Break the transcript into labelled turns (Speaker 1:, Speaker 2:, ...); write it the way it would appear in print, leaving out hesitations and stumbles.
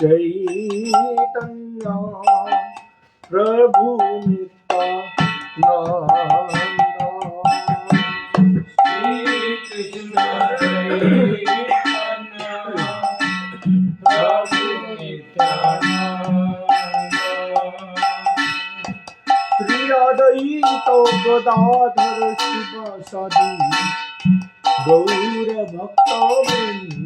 Speaker 1: चैतन्य प्रभु नित्यानंद श्री कृष्ण चैतन्य प्रभु नित्यानंद श्री अद्वैत गदाधर शिव सदि गौर भक्त वृंद